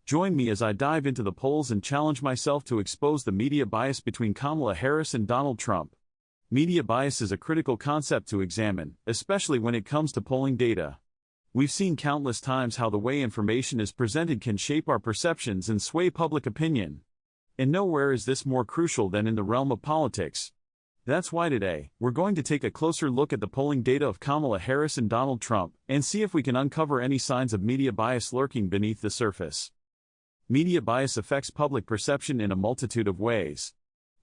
Join me as I dive into the polls and challenge myself to expose the media bias between Kamala Harris and Donald Trump. Media bias is a critical concept to examine, especially when it comes to polling data. We've seen countless times how the way information is presented can shape our perceptions and sway public opinion. And nowhere is this more crucial than in the realm of politics. That's why today, we're going to take a closer look at the polling data of Kamala Harris and Donald Trump, and see if we can uncover any signs of media bias lurking beneath the surface. Media bias affects public perception in a multitude of ways.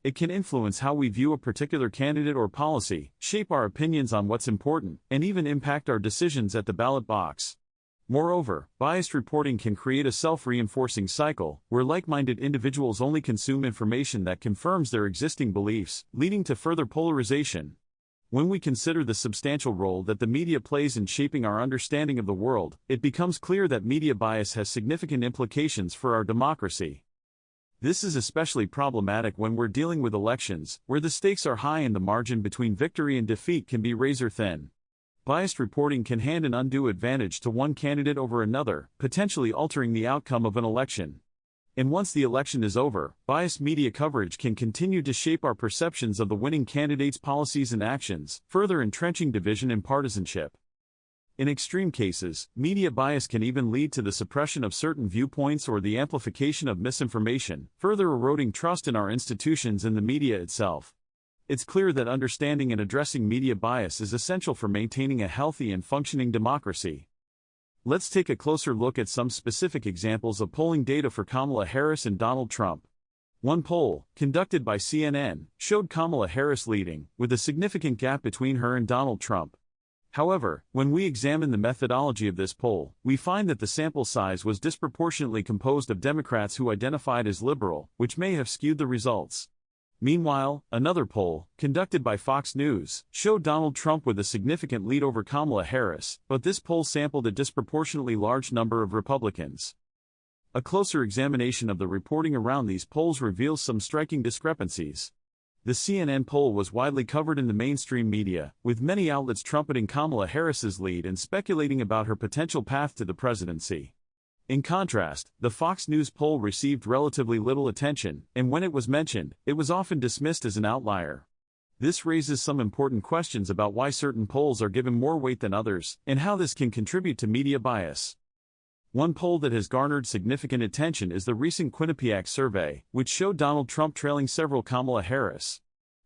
It can influence how we view a particular candidate or policy, shape our opinions on what's important, and even impact our decisions at the ballot box. Moreover, biased reporting can create a self-reinforcing cycle, where like-minded individuals only consume information that confirms their existing beliefs, leading to further polarization. When we consider the substantial role that the media plays in shaping our understanding of the world, it becomes clear that media bias has significant implications for our democracy. This is especially problematic when we're dealing with elections, where the stakes are high and the margin between victory and defeat can be razor-thin. Biased reporting can hand an undue advantage to one candidate over another, potentially altering the outcome of an election. And once the election is over, biased media coverage can continue to shape our perceptions of the winning candidate's policies and actions, further entrenching division and partisanship. In extreme cases, media bias can even lead to the suppression of certain viewpoints or the amplification of misinformation, further eroding trust in our institutions and the media itself. It's clear that understanding and addressing media bias is essential for maintaining a healthy and functioning democracy. Let's take a closer look at some specific examples of polling data for Kamala Harris and Donald Trump. One poll, conducted by CNN, showed Kamala Harris leading, with a significant gap between her and Donald Trump. However, when we examine the methodology of this poll, we find that the sample size was disproportionately composed of Democrats who identified as liberal, which may have skewed the results. Meanwhile, another poll, conducted by Fox News, showed Donald Trump with a significant lead over Kamala Harris, but this poll sampled a disproportionately large number of Republicans. A closer examination of the reporting around these polls reveals some striking discrepancies. The CNN poll was widely covered in the mainstream media, with many outlets trumpeting Kamala Harris's lead and speculating about her potential path to the presidency. In contrast, the Fox News poll received relatively little attention, and when it was mentioned, it was often dismissed as an outlier. This raises some important questions about why certain polls are given more weight than others, and how this can contribute to media bias. One poll that has garnered significant attention is the recent Quinnipiac survey, which showed Donald Trump trailing several Kamala Harris.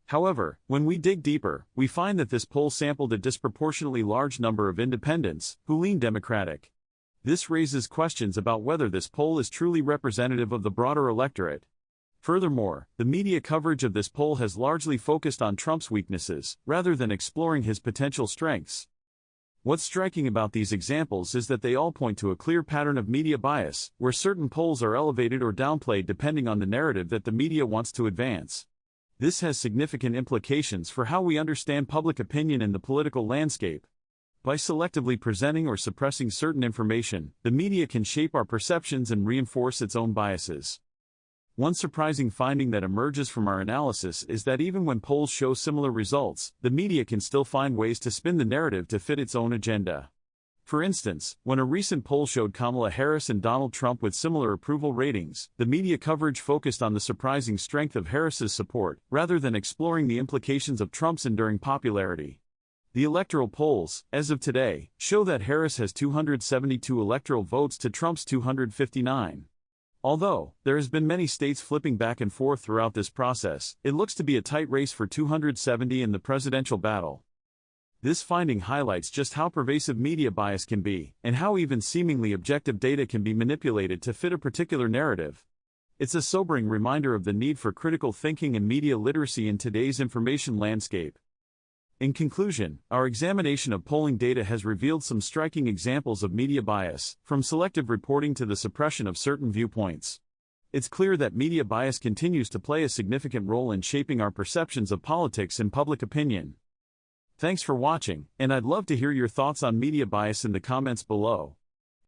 However, when we dig deeper, we find that this poll sampled a disproportionately large number of independents, who lean Democratic. This raises questions about whether this poll is truly representative of the broader electorate. Furthermore, the media coverage of this poll has largely focused on Trump's weaknesses, rather than exploring his potential strengths. What's striking about these examples is that they all point to a clear pattern of media bias, where certain polls are elevated or downplayed depending on the narrative that the media wants to advance. This has significant implications for how we understand public opinion in the political landscape. By selectively presenting or suppressing certain information, the media can shape our perceptions and reinforce its own biases. One surprising finding that emerges from our analysis is that even when polls show similar results, the media can still find ways to spin the narrative to fit its own agenda. For instance, when a recent poll showed Kamala Harris and Donald Trump with similar approval ratings, the media coverage focused on the surprising strength of Harris's support, rather than exploring the implications of Trump's enduring popularity. The electoral polls, as of today, show that Harris has 272 electoral votes to Trump's 259. Although there has been many states flipping back and forth throughout this process, it looks to be a tight race for 270 in the presidential battle. This finding highlights just how pervasive media bias can be, and how even seemingly objective data can be manipulated to fit a particular narrative. It's a sobering reminder of the need for critical thinking and media literacy in today's information landscape. In conclusion, our examination of polling data has revealed some striking examples of media bias, from selective reporting to the suppression of certain viewpoints. It's clear that media bias continues to play a significant role in shaping our perceptions of politics and public opinion. Thanks for watching, and I'd love to hear your thoughts on media bias in the comments below.